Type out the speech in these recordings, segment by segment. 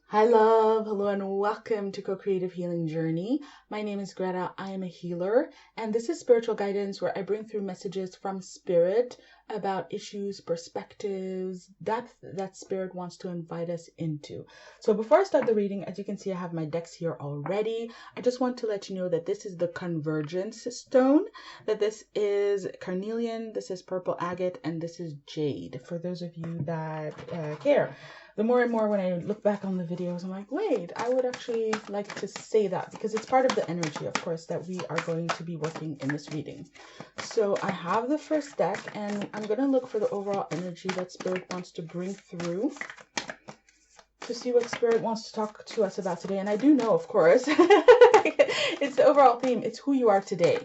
Hi, love. Hello, and welcome to Co-Creative Healing Journey. My name is Greta. I am a healer, and this is spiritual guidance where I bring through messages from spirit about issues, perspectives, depth that spirit wants to invite us into. So before I start the reading, as you can see, I have my decks here already. I just want to let you know that this is the convergence stone, that this is carnelian, this is purple agate, and this is jade, for those of you that care. The more and more when I look back on the videos, I'm like, wait, I would actually like to say that because it's part of the energy, of course, that we are going to be working in this reading. So I have the first deck, and I'm going to look for the overall energy that Spirit wants to bring through to see what Spirit wants to talk to us about today. And I do know, of course, it's the overall theme. It's who you are today.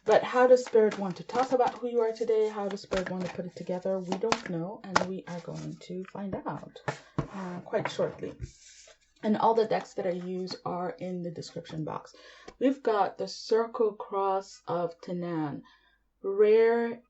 But how does Spirit want to talk about who you are today? How does Spirit want to put it together? We don't know, and we are going to find out quite shortly. And all the decks that I use are in the description box. We've got the Circle Cross of Tanan, rare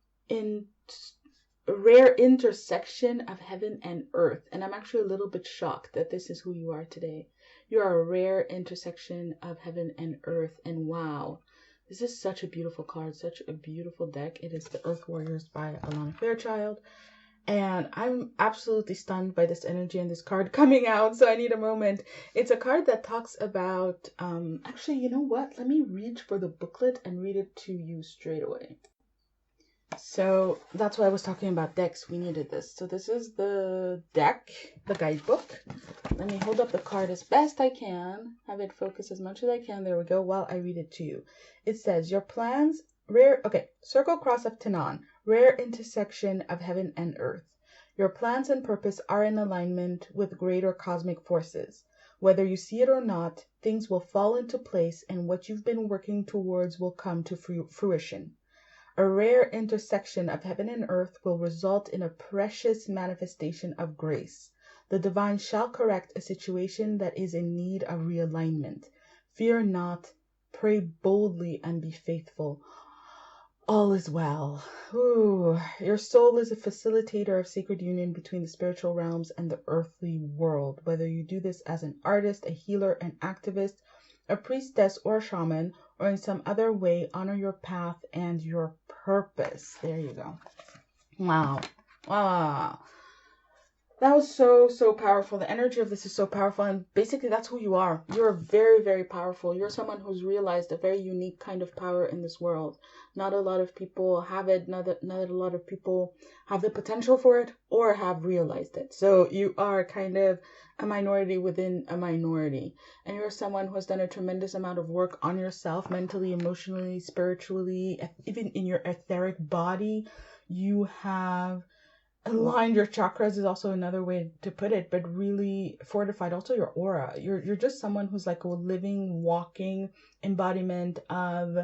intersection of heaven and earth. And I'm actually a little bit shocked that this is who you are today. You are a rare intersection of heaven and earth. And wow, this is such a beautiful card, such a beautiful deck. It is the Earth Warriors by Alana Fairchild. And I'm absolutely stunned by this energy and this card coming out, so I need a moment. It's a card that talks about, actually, you know what? Let me reach for the booklet and read it to you straight away. So that's why I was talking about decks. We needed this. So this is the deck, the guidebook. Let me hold up the card as best I can, have it focus as much as I can. There we go, while I read it to you. It says, your plans, Circle Cross of Tanan, rare intersection of heaven and earth. Your plans and purpose are in alignment with greater cosmic forces. Whether you see it or not, things will fall into place and what you've been working towards will come to fruition. A rare intersection of heaven and earth will result in a precious manifestation of grace. The divine shall correct a situation that is in need of realignment. Fear not, pray boldly and be faithful. All is well. Ooh, your soul is a facilitator of sacred union between the spiritual realms and the earthly world. Whether you do this as an artist, a healer, an activist, a priestess, or a shaman, or in some other way, honor your path and your purpose. There you go. Wow. Wow. That was so powerful. The energy of this is so powerful, and basically that's who you are. You're very, very powerful. You're someone who's realized a very unique kind of power in this world. Not a lot of people have it, not a lot of people have the potential for it or have realized it. So you are kind of a minority within a minority. And you're someone who has done a tremendous amount of work on yourself, mentally, emotionally, spiritually, even in your etheric body. You have aligned your chakras is also another way to put it, but really fortified also your aura. You're just someone who's like a living, walking embodiment of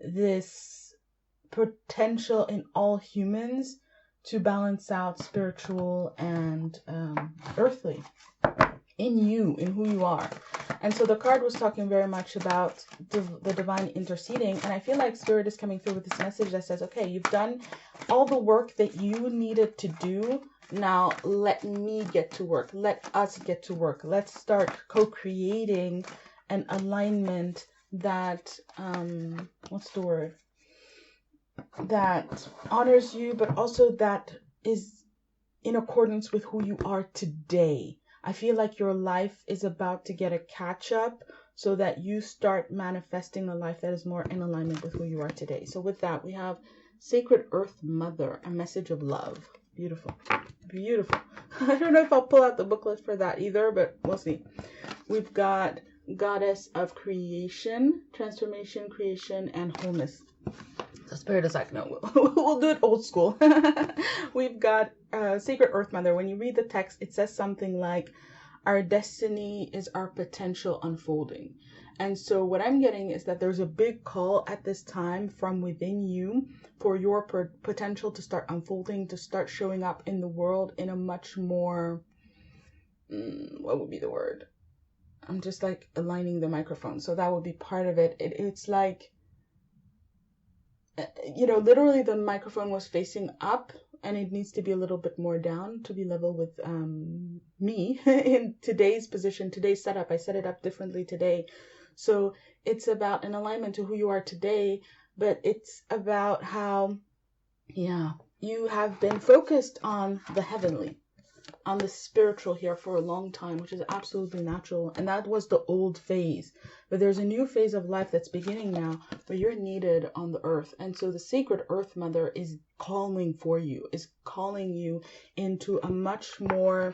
this potential in all humans to balance out spiritual and earthly in you, in who you are. And so the card was talking very much about the divine interceding. And I feel like Spirit is coming through with this message that says, okay, you've done all the work that you needed to do. Now let me get to work. Let us get to work. Let's start co-creating an alignment that, what's the word? That honors you, but also that is in accordance with who you are today. I feel like your life is about to get a catch up so that you start manifesting a life that is more in alignment with who you are today. So with that, we have Sacred Earth Mother, a message of love. Beautiful. Beautiful. I don't know if I'll pull out the booklet for that either, but we'll see. We've got Goddess of Creation, Transformation, Creation, and Wholeness. The Spirit is like, no, we'll do it old school. We've got Sacred Earth Mother. When you read the text, it says something like, our destiny is our potential unfolding. And so what I'm getting is that there's a big call at this time from within you for your potential to start unfolding, to start showing up in the world in a much more, what would be the word? I'm just like aligning the microphone. So that would be part of it. It's like, you know, literally the microphone was facing up and it needs to be a little bit more down to be level with me in today's position, today's setup. I set it up differently today. So it's about an alignment to who you are today, but it's about how, you have been focused on the heavenly, on the spiritual here for a long time, which is absolutely natural. And that was the old phase. But there's a new phase of life that's beginning now where you're needed on the earth. And so the sacred earth mother is calling for you, is calling you into a much more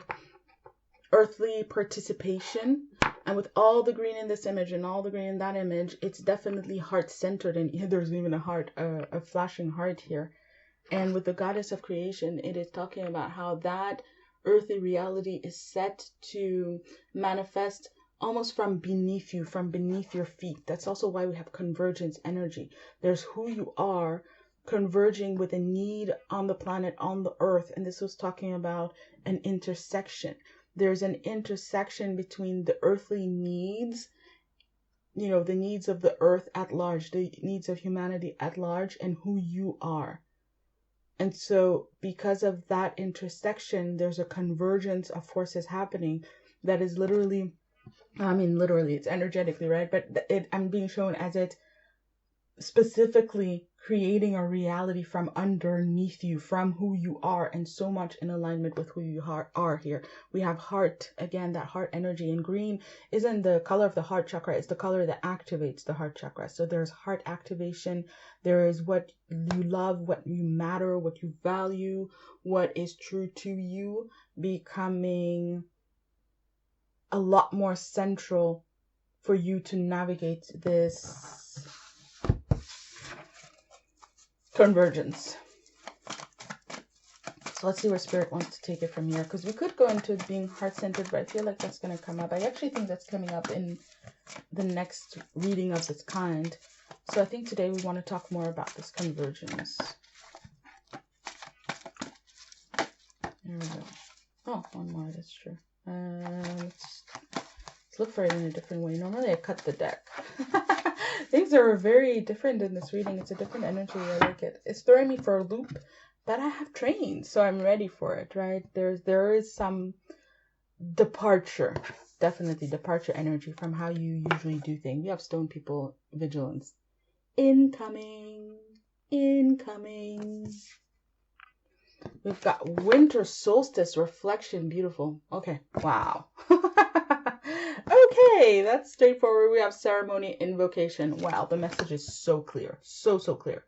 earthly participation. And with all the green in this image and all the green in that image, it's definitely heart-centered. And there's even a heart, a flashing heart here. And with the goddess of creation, it is talking about how that earthly reality is set to manifest almost from beneath you, from beneath your feet. That's also why we have convergence energy. There's who you are converging with a need on the planet, on the earth. And this was talking about an intersection. There's an intersection between the earthly needs, the needs of the earth at large, the needs of humanity at large, and who you are. And so because of that intersection, there's a convergence of forces happening that is literally, it's energetically, right? But I'm being shown as it specifically creating a reality from underneath you, from who you are, and so much in alignment with who you are here. We have heart, again, that heart energy, and green isn't the color of the heart chakra, it's the color that activates the heart chakra. So there's heart activation, there is what you love, what you matter, what you value, what is true to you, becoming a lot more central for you to navigate this convergence. So let's see where spirit wants to take it from here, because we could go into being heart-centered, but I feel like that's going to come up. I actually think that's coming up in the next reading of this kind. So I think today we want to talk more about this convergence. There we go. Oh, one more, that's true. Let's look for it in a different way. Normally I cut the deck. Things are very different in this reading. It's a different energy. I like it. It's throwing me for a loop, but I have trained, so I'm ready for it, right? There is some departure, definitely departure energy from how you usually do things. You have stone people vigilance. Incoming. We've got winter solstice reflection. Beautiful. Okay. Wow. Okay, that's straightforward. We have ceremony, invocation. Wow, the message is so clear. So clear.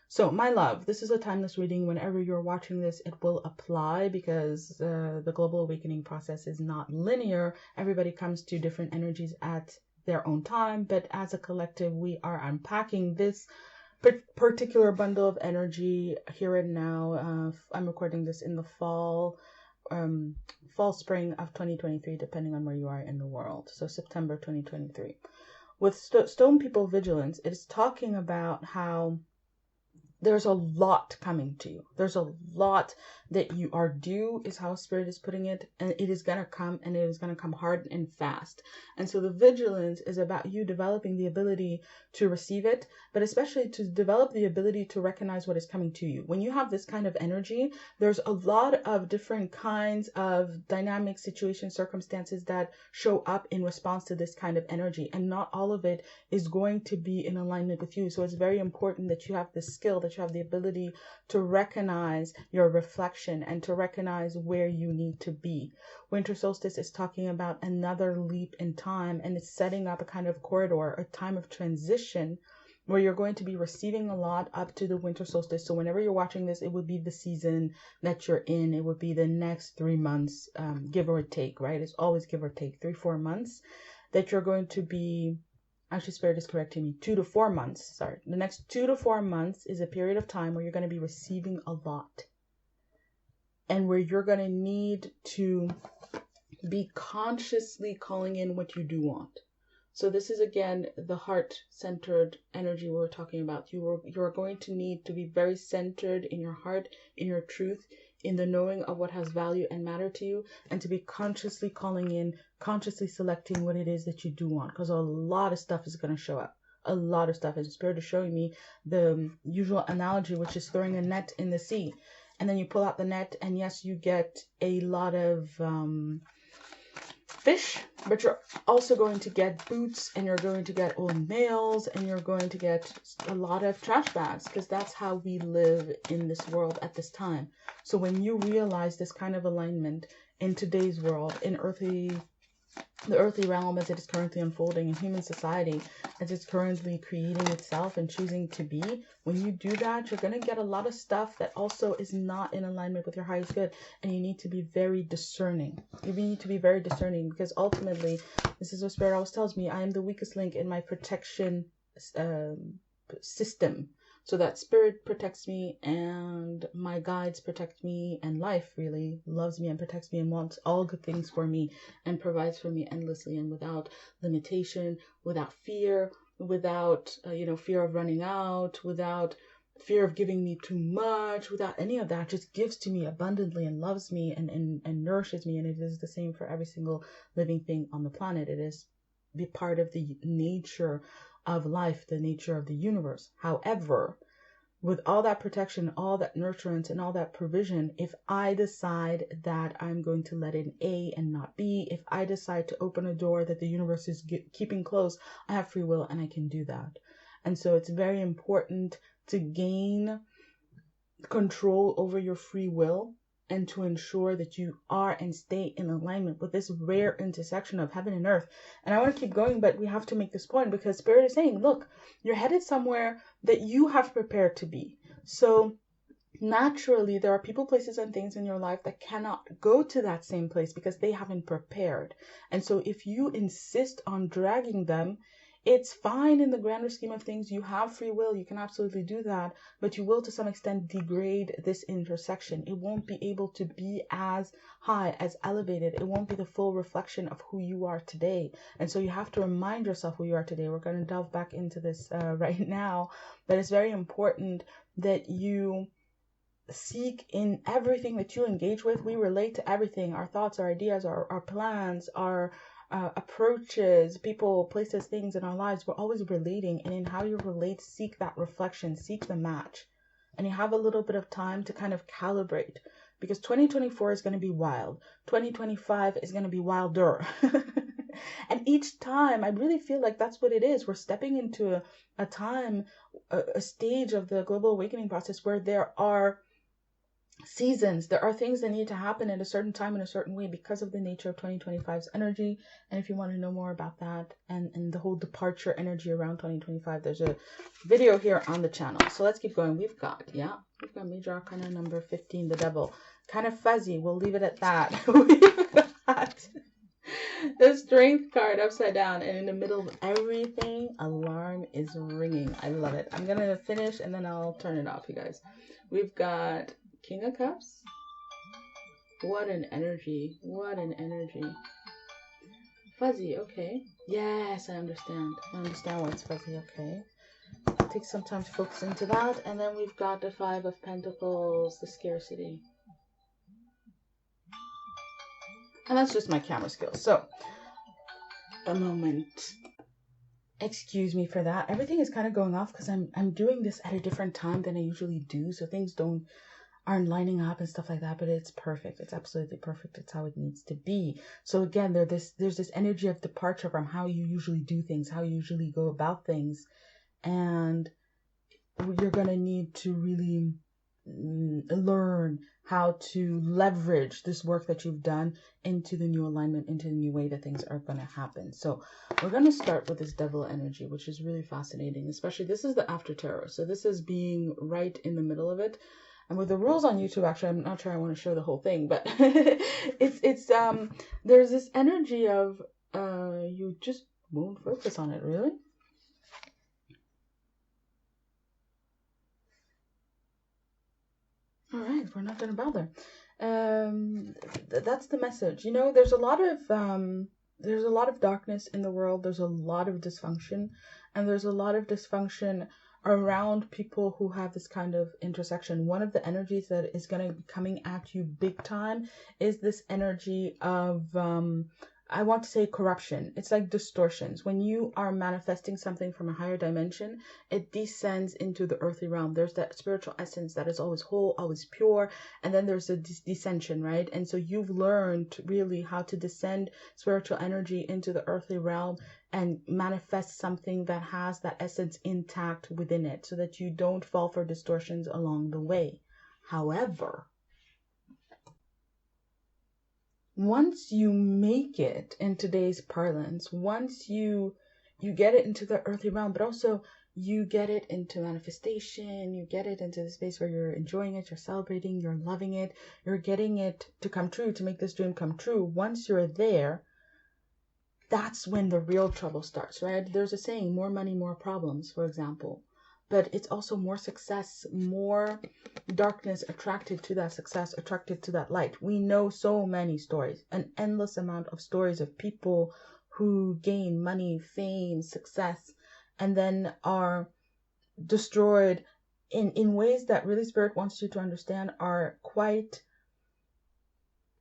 So, my love, this is a timeless reading. Whenever you're watching this, it will apply because the global awakening process is not linear. Everybody comes to different energies at their own time, but as a collective, we are unpacking this particular bundle of energy here and now. I'm recording this in the fall, spring of 2023, depending on where you are in the world. So September 2023. With Stone People Vigilance, it is talking about how there's a lot coming to you. There's a lot that you are due, is how Spirit is putting it. And it is going to come, and it is going to come hard and fast. And so the vigilance is about you developing the ability to receive it, but especially to develop the ability to recognize what is coming to you. When you have this kind of energy, there's a lot of different kinds of dynamic situations, circumstances that show up in response to this kind of energy. And not all of it is going to be in alignment with you. So it's very important that you have the skill, that you have the ability to recognize your reflection and to recognize where you need to be. Winter solstice is talking about another leap in time, and it's setting up a kind of corridor, a time of transition where you're going to be receiving a lot up to the winter solstice. So whenever you're watching this, it would be the season that you're in. It would be the next 3 months, give or take, right? It's always give or take, 3-4 months that you're going to be. Actually, Spirit is correcting me. 2 to 4 months. Sorry. The next 2 to 4 months is a period of time where you're going to be receiving a lot. And where you're going to need to be consciously calling in what you do want. So this is, again, the heart-centered energy we're talking about. You're going to need to be very centered in your heart, in your truth, in the knowing of what has value and matter to you, and to be consciously calling in, consciously selecting what it is that you do want, because a lot of stuff is going to show up. A lot of stuff. And Spirit is showing me the usual analogy, which is throwing a net in the sea. and then you pull out the net, and yes, you get a lot of fish, but you're also going to get boots, and you're going to get old nails, and you're going to get a lot of trash bags, because that's how we live in this world at this time. So when you realize this kind of alignment in today's world, in the earthly realm as it is currently unfolding, in human society as it's currently creating itself and choosing to be, when you do that, you're going to get a lot of stuff that also is not in alignment with your highest good, and you need to be very discerning. You need to be very discerning, because ultimately, this is what Spirit always tells me, I am the weakest link in my protection system. So that Spirit protects me, and my guides protect me, and life really loves me and protects me and wants all good things for me and provides for me endlessly and without limitation, without fear, without fear of running out, without fear of giving me too much, without any of that. Just gives to me abundantly and loves me and nourishes me. And it is the same for every single living thing on the planet. It is the part of the nature of life, the nature of the universe. However, with all that protection, all that nurturance, and all that provision, if I decide that I'm going to let in A and not B, if I decide to open a door that the universe is keeping closed, I have free will and I can do that. And so it's very important to gain control over your free will, and to ensure that you are and stay in alignment with this rare intersection of heaven and earth. And I want to keep going, but we have to make this point, because Spirit is saying, look, you're headed somewhere that you have prepared to be. So naturally, there are people, places, and things in your life that cannot go to that same place because they haven't prepared. And so if you insist on dragging them, it's fine in the grander scheme of things. You have free will. You can absolutely do that. But you will, to some extent, degrade this intersection. It won't be able to be as high, as elevated. It won't be the full reflection of who you are today. And so you have to remind yourself who you are today. We're going to delve back into this right now. But it's very important that you seek in everything that you engage with. We relate to everything. Our thoughts, our ideas, our plans, our approaches, people, places, things in our lives. We're always relating, and in how you relate, seek that reflection, seek the match. And you have a little bit of time to kind of calibrate, because 2024 is going to be wild. 2025 is going to be wilder. And each time, I really feel like that's what it is. We're stepping into a time, a stage of the global awakening process where there are seasons. There are things that need to happen at a certain time in a certain way because of the nature of 2025's energy. And if you want to know more about that and the whole departure energy around 2025, there's a video here on the channel. So let's keep going. We've got Major Arcana number 15, the Devil. Kind of fuzzy. We'll leave it at that. We've got the Strength card upside down, and in the middle of everything, alarm is ringing. I love it. I'm gonna finish and then I'll turn it off, you guys. We've got King of Cups. What an energy. What an energy. Fuzzy, okay. Yes, I understand. I understand why it's fuzzy, okay. Take some time to focus into that. And then we've got the Five of Pentacles, the Scarcity. And that's just my camera skills. So, a moment. Excuse me for that. Everything is kind of going off because I'm doing this at a different time than I usually do. So things aren't lining up and stuff like that, but it's perfect. It's absolutely perfect. It's how it needs to be. So again, there's this energy of departure from how you usually do things, how you usually go about things. And you're going to need to really learn how to leverage this work that you've done into the new alignment, into the new way that things are going to happen. So we're going to start with this Devil energy, which is really fascinating, especially this is the after tarot. So this is being right in the middle of it. And with the rules on YouTube, actually, I'm not sure I want to show the whole thing, but there's this energy of you just won't focus on it, really. All right, we're not going to bother. That's the message. You know, there's a lot of darkness in the world. There's a lot of dysfunction, and there's a lot of dysfunction around people who have this kind of intersection. One of the energies that is going to be coming at you big time is this energy of I want to say corruption. It's like distortions. When you are manifesting something from a higher dimension, it descends into the earthly realm. There's that spiritual essence that is always whole, always pure. And then there's a descension, right? And so you've learned really how to descend spiritual energy into the earthly realm and manifest something that has that essence intact within it so that you don't fall for distortions along the way. However, once you make it in today's parlance, once you get it into the earthly realm, but also you get it into manifestation, you get it into the space where you're enjoying it, you're celebrating, you're loving it, you're getting it to come true, to make this dream come true. Once you're there, that's when the real trouble starts, right? There's a saying, more money, more problems, for example. But it's also more success, more darkness attracted to that success, attracted to that light. We know so many stories, an endless amount of stories of people who gain money, fame, success, and then are destroyed in ways that really Spirit wants you to understand are quite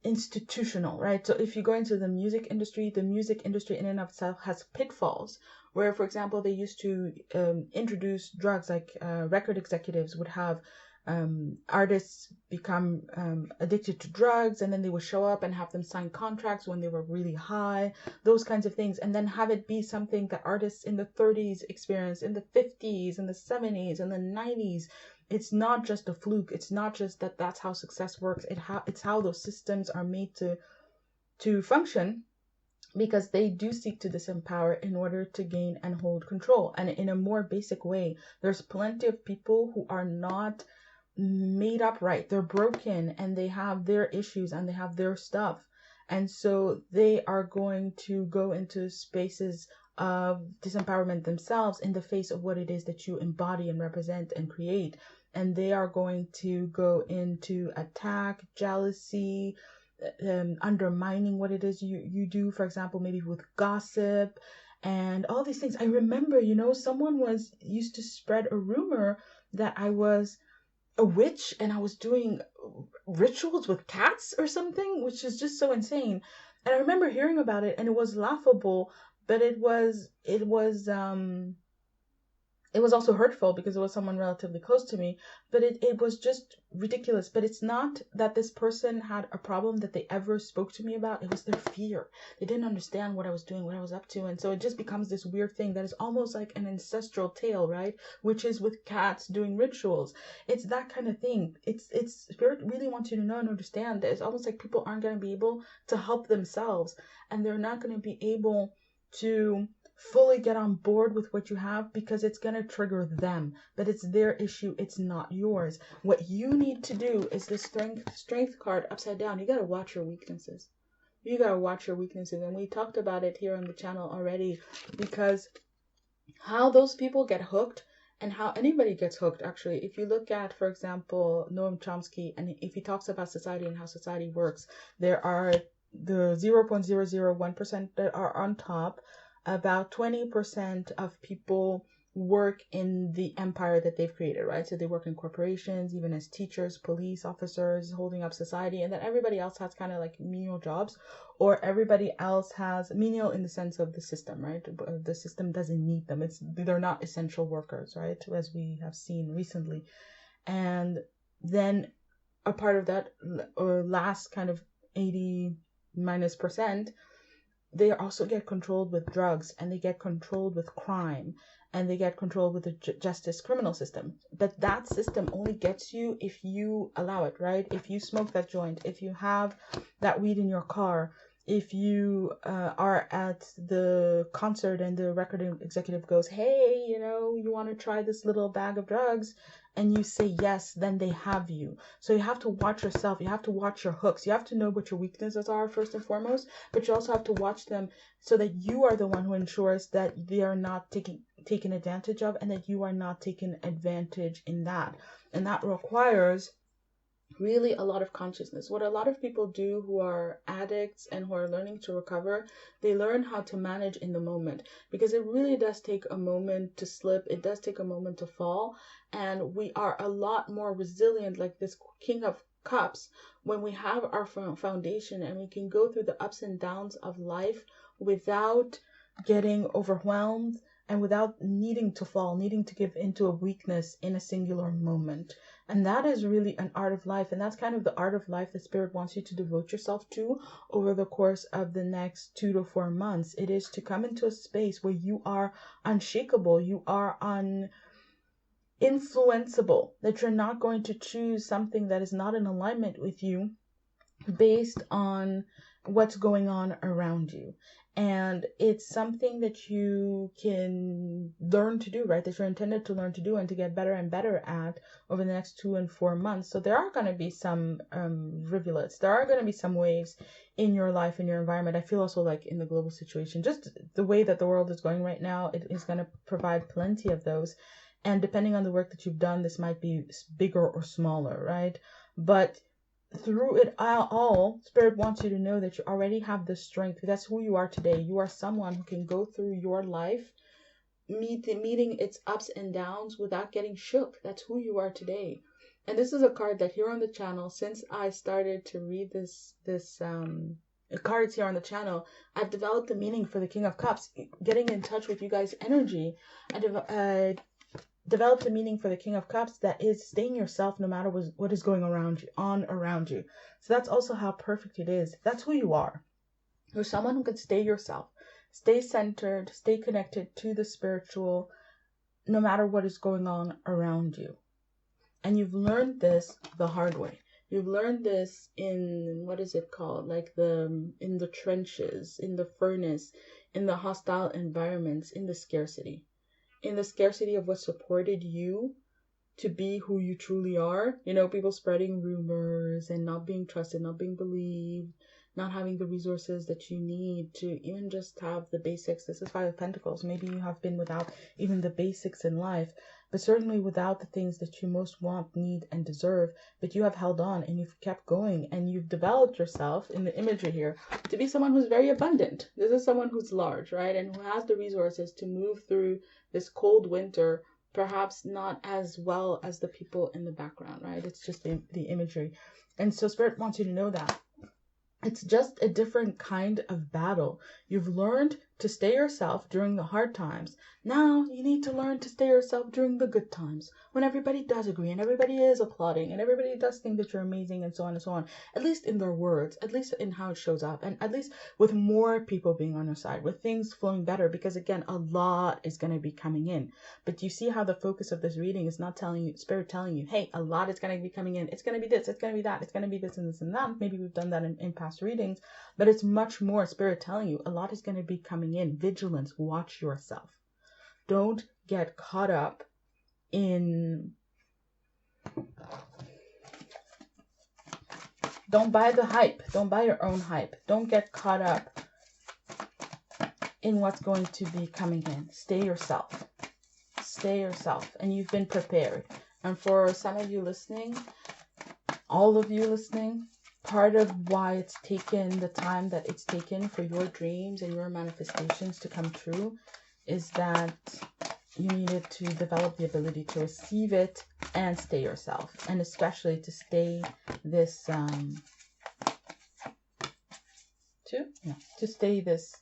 institutional, right? So if you go into the music industry in and of itself has pitfalls where, for example, they used to introduce drugs, like record executives would have artists become addicted to drugs, and then they would show up and have them sign contracts when they were really high, those kinds of things, and then have it be something that artists in the 30s experienced, in the 50s, in the 70s, in the 90s. It's not just a fluke. It's not just that that's how success works. It's how those systems are made to function, because they do seek to disempower in order to gain and hold control. And in a more basic way, there's plenty of people who are not made up right. They're broken and they have their issues and they have their stuff. And so they are going to go into spaces of disempowerment themselves in the face of what it is that you embody and represent and create. And they are going to go into attack, jealousy, undermining what it is you do, for example, maybe with gossip and all these things. I remember, someone used to spread a rumor that I was a witch and I was doing rituals with cats or something, which is just so insane. And I remember hearing about it and it was laughable, but it was also hurtful because it was someone relatively close to me, but it was just ridiculous. But it's not that this person had a problem that they ever spoke to me about. It was their fear. They didn't understand what I was doing, what I was up to. And so it just becomes this weird thing that is almost like an ancestral tale, right? Which is with cats doing rituals. It's that kind of thing. It's Spirit really wants you to know and understand that it's almost like people aren't going to be able to help themselves, and they're not going to be able to fully get on board with what you have because it's going to trigger them, but it's their issue, it's not yours. What you need to do is the strength card upside down. You got to watch your weaknesses. And we talked about it here on the channel already, because how those people get hooked and how anybody gets hooked, actually, if you look at, for example, Noam Chomsky, and if he talks about society and how society works, there are the 0.001% that are on top. About 20% of people work in the empire that they've created, right? So they work in corporations, even as teachers, police officers, holding up society, and then everybody else has kind of like menial jobs, or everybody else has menial in the sense of the system, right? The system doesn't need them. They're not essential workers, right? As we have seen recently. And then a part of that last kind of 80% they also get controlled with drugs, and they get controlled with crime, and they get controlled with the justice criminal system. But that system only gets you if you allow it, right? If you smoke that joint, if you have that weed in your car, if you are at the concert and the record executive goes, hey, you want to try this little bag of drugs, and you say yes, then they have you. So you have to watch yourself. You have to watch your hooks. You have to know what your weaknesses are first and foremost, but you also have to watch them so that you are the one who ensures that they are not taken advantage of, and that you are not taken advantage in that. And that requires really a lot of consciousness. What a lot of people do who are addicts and who are learning to recover, they learn how to manage in the moment, because it really does take a moment to slip. It does take a moment to fall, and we are a lot more resilient, like this King of Cups, when we have our foundation and we can go through the ups and downs of life without getting overwhelmed and without needing to fall, needing to give into a weakness in a singular moment. And that is really an art of life. And that's kind of the art of life that Spirit wants you to devote yourself to over the course of the next 2 to 4 months. It is to come into a space where you are unshakable, you are influenceable, that you're not going to choose something that is not in alignment with you based on what's going on around you. And it's something that you can learn to do, right? That you're intended to learn to do and to get better and better at over the next 2 and 4 months. So there are going to be some rivulets. There are going to be some waves in your life, in your environment. I feel also like in the global situation, just the way that the world is going right now, it is going to provide plenty of those. And depending on the work that you've done, this might be bigger or smaller, right? But through it all, Spirit wants you to know that you already have the strength. That's who you are today. You are someone who can go through your life, meeting its ups and downs without getting shook. That's who you are today. And this is a card that here on the channel, since I started to read this cards here on the channel, I've developed a meaning for the King of Cups, getting in touch with you guys' energy. I developed a meaning for the King of Cups that is staying yourself no matter what is going around you. So that's also how perfect it is. That's who you are. You're someone who can stay yourself, stay centered, stay connected to the spiritual, no matter what is going on around you. And you've learned this the hard way. You've learned this in, what is it called? Like in the trenches, in the furnace, in the hostile environments, in the scarcity. In the scarcity of what supported you to be who you truly are. You know, people spreading rumors and not being trusted, not being believed, not having the resources that you need to even just have the basics. This is Five of Pentacles. Maybe you have been without even the basics in life, but certainly without the things that you most want, need, and deserve. But you have held on and you've kept going and you've developed yourself in the imagery here to be someone who's very abundant. This is someone who's large, right? And who has the resources to move through this cold winter, perhaps not as well as the people in the background, right? It's just the imagery. And so Spirit wants you to know that. It's just a different kind of battle. You've learned to stay yourself during the hard times. Now you need to learn to stay yourself during the good times, when everybody does agree and everybody is applauding and everybody does think that you're amazing and so on and so on. At least in their words, at least in how it shows up, and at least with more people being on your side, with things flowing better, because again, a lot is going to be coming in. But you see how the focus of this reading is not telling you, Spirit telling you, hey, a lot is going to be coming in. It's going to be this, it's going to be that, it's going to be this and this and that. Maybe we've done that in past readings, but it's much more Spirit telling you a lot is going to be coming in. Vigilance, watch yourself. Don't get caught up in, don't buy the hype. Don't buy your own hype. Don't get caught up in what's going to be coming in. Stay yourself. Stay yourself. And you've been prepared. And for some of you listening, all of you listening, part of why it's taken the time that it's taken for your dreams and your manifestations to come true is that you needed to develop the ability to receive it and stay yourself, and especially to stay this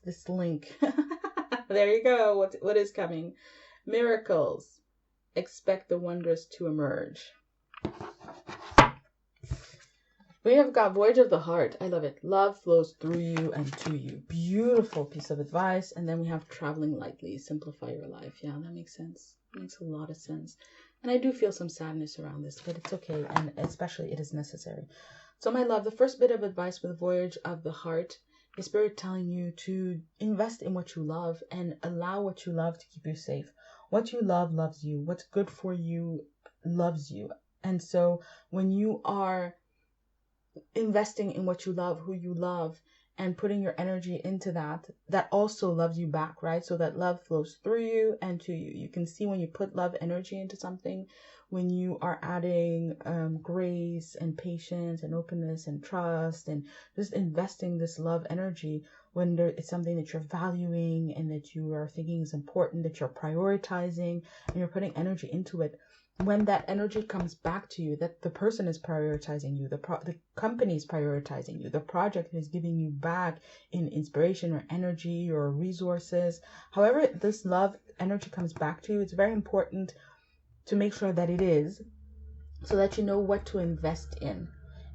this link. There you go. What is coming? Miracles. Expect the wondrous to emerge. We have got Voyage of the Heart. I love it. Love flows through you and to you. Beautiful piece of advice. And then we have Traveling Lightly. Simplify your life. Yeah, that makes sense. It makes a lot of sense. And I do feel some sadness around this, but it's okay. And especially it is necessary. So my love, the first bit of advice with Voyage of the Heart is Spirit telling you to invest in what you love and allow what you love to keep you safe. What you love loves you. What's good for you loves you. And so when you are investing in what you love, who you love, and putting your energy into that, that also loves you back, right? So that love flows through you and to you. You can see when you put love energy into something, when you are adding grace and patience and openness and trust and just investing this love energy, when it's something that you're valuing and that you are thinking is important, that you're prioritizing and you're putting energy into it, when that energy comes back to you, that the person is prioritizing you, the company is prioritizing you, the project is giving you back in inspiration or energy or resources, however this love energy comes back to you, it's very important to make sure that it is, so that you know what to invest in.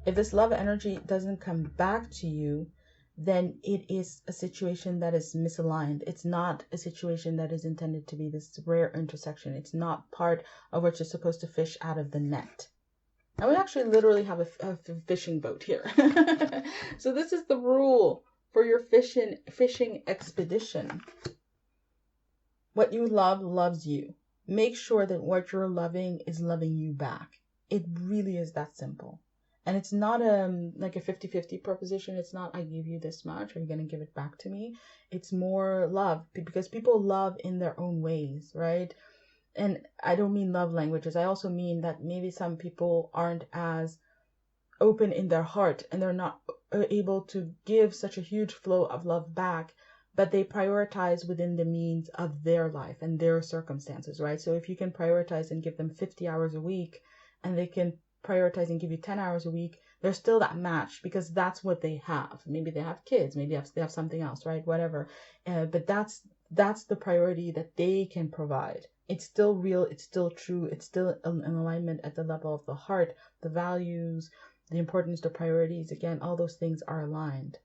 If this love energy doesn't come back to you, then it is a situation that is misaligned. It's not a situation that is intended to be this rare intersection. It's not part of what you're supposed to fish out of the net. And we actually literally have a fishing boat here. So this is the rule for your fishing expedition. What you love loves you. Make sure that what you're loving is loving you back. It really is that simple. And it's not like a 50-50 proposition. It's not, I give you this much, are you going to give it back to me? It's more love, because people love in their own ways, right? And I don't mean love languages. I also mean that maybe some people aren't as open in their heart and they're not able to give such a huge flow of love back, but they prioritize within the means of their life and their circumstances, right? So if you can prioritize and give them 50 hours a week, and they can prioritize and give you 10 hours a week, there's still that match, because that's what they have. Maybe they have kids, maybe they have something else, right? Whatever. But that's the priority that they can provide. It's still real, it's still true, it's still an alignment at the level of the heart, the values, the importance, the priorities. Again, all those things are aligned.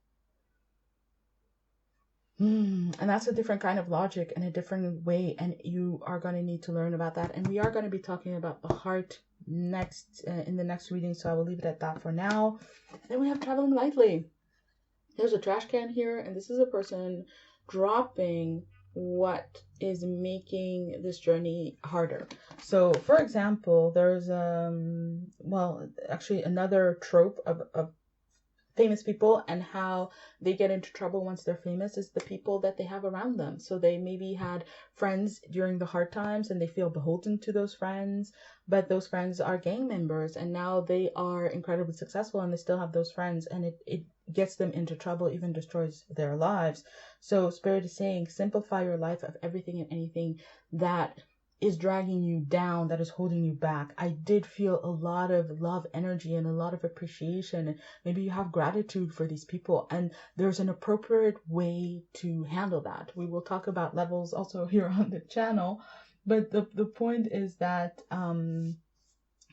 And that's a different kind of logic and a different way, and you are going to need to learn about that. And we are going to be talking about the heart next in the next reading, so I will leave it at that for now. Then we have traveling lightly. There's a trash can here, and this is a person dropping what is making this journey harder. So for example, there's actually another trope of famous people and how they get into trouble once they're famous is the people that they have around them. So they maybe had friends during the hard times and they feel beholden to those friends, but those friends are gang members and now they are incredibly successful and they still have those friends, and it gets them into trouble, even destroys their lives. So Spirit is saying, simplify your life of everything and anything that is dragging you down, that is holding you back. I did feel a lot of love energy and a lot of appreciation, and maybe you have gratitude for these people, and there's an appropriate way to handle that. We will talk about levels also here on the channel, but the point is that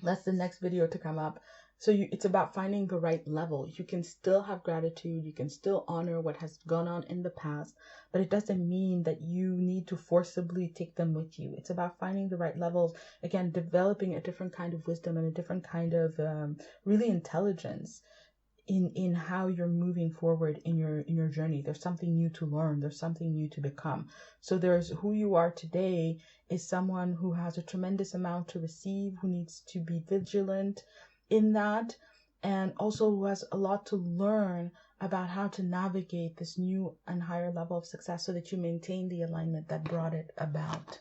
that's the next video to come up. So it's about finding the right level. You can still have gratitude, you can still honor what has gone on in the past, but it doesn't mean that you need to forcibly take them with you. It's about finding the right levels. Again, developing a different kind of wisdom and a different kind of really intelligence in how you're moving forward in your journey. There's something new to learn. There's something new to become. So there's who you are today is someone who has a tremendous amount to receive, who needs to be vigilant in that, and also who has a lot to learn about how to navigate this new and higher level of success so that you maintain the alignment that brought it about.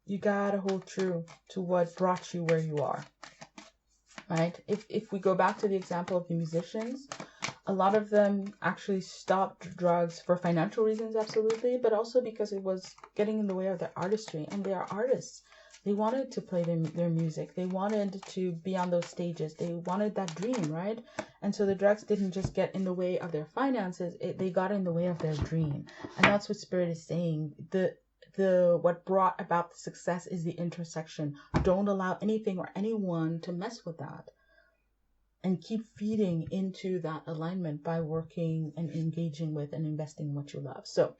You gotta hold true to what brought you where you are, right? If we go back to the example of the musicians, a lot of them actually stopped drugs for financial reasons, absolutely, but also because it was getting in the way of their artistry, and they are artists. They wanted to play their music. They wanted to be on those stages. They wanted that dream, right? And so the drugs didn't just get in the way of their finances. They got in the way of their dream. And that's what Spirit is saying. What brought about the success is the intersection. Don't allow anything or anyone to mess with that. And keep feeding into that alignment by working and engaging with and investing in what you love. So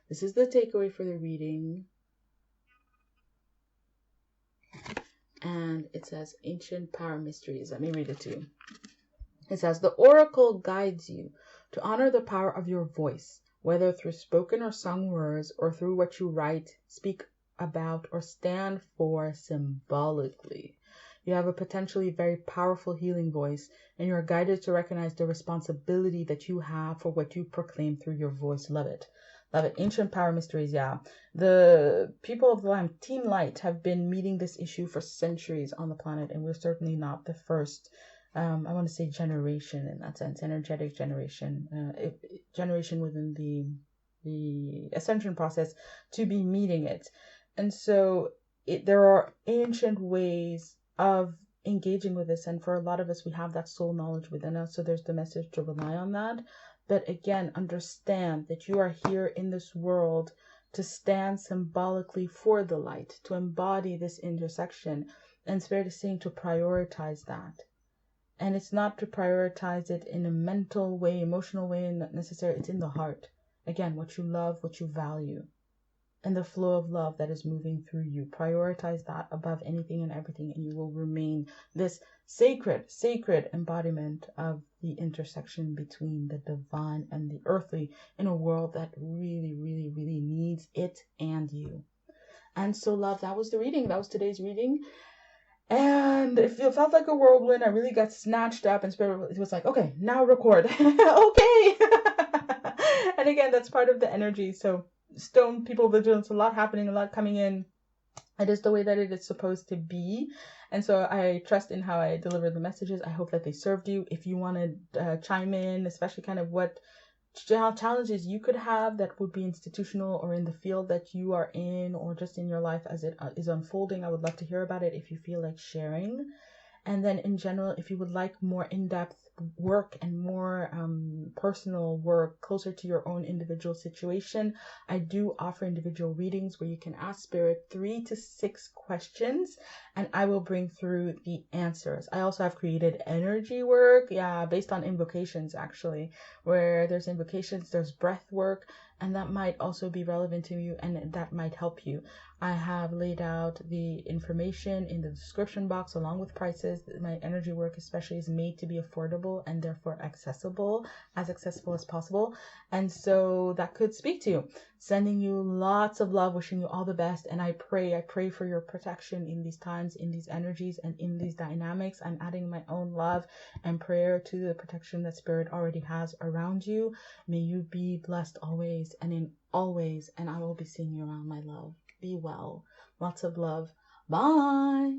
this is the takeaway for the reading. And it says ancient power mysteries. Let me read it to you. It says, the oracle guides you to honor the power of your voice, whether through spoken or sung words or through what you write, speak about, or stand for symbolically. You have a potentially very powerful healing voice, and you are guided to recognize the responsibility that you have for what you proclaim through your voice. Love it. Love it. Ancient power mysteries, yeah. The people of the Lamb, Team Light, have been meeting this issue for centuries on the planet, and we're certainly not the first, I want to say generation in that sense, energetic generation, generation within the ascension process to be meeting it. And so there are ancient ways of engaging with this, and for a lot of us, we have that soul knowledge within us, so there's the message to rely on that. But again, understand that you are here in this world to stand symbolically for the light, to embody this intersection, and Spirit is saying to prioritize that. And it's not to prioritize it in a mental way, emotional way, not necessarily. It's in the heart. Again, what you love, what you value, and the flow of love that is moving through you. Prioritize that above anything and everything, and you will remain this sacred embodiment of the intersection between the divine and the earthly in a world that really, really, really needs it and you. And so, love, that was the reading. That was today's reading. And it felt like a whirlwind. I really got snatched up, and Spirit was like, okay, now record. Okay. And again, that's part of the energy. So stone people vigilance, a lot happening, a lot coming in. It is the way that it is supposed to be. And so I trust in how I deliver the messages. I hope that they served you. If you want to chime in, especially kind of what challenges you could have that would be institutional or in the field that you are in, or just in your life as it is unfolding, I would love to hear about it if you feel like sharing. And then in general, if you would like more in-depth work and more personal work closer to your own individual situation, I do offer individual readings where you can ask Spirit 3 to 6 questions and I will bring through the answers. I also have created energy work, based on invocations actually, where there's invocations, there's breath work, and that might also be relevant to you and that might help you. I have laid out the information in the description box along with prices. My energy work especially is made to be affordable and therefore accessible as possible. And so that could speak to you. Sending you lots of love, wishing you all the best. And I pray for your protection in these times, in these energies, and in these dynamics. I'm adding my own love and prayer to the protection that Spirit already has around you. May you be blessed always and in all ways. And I will be seeing you around, my love. Be well. Lots of love. Bye.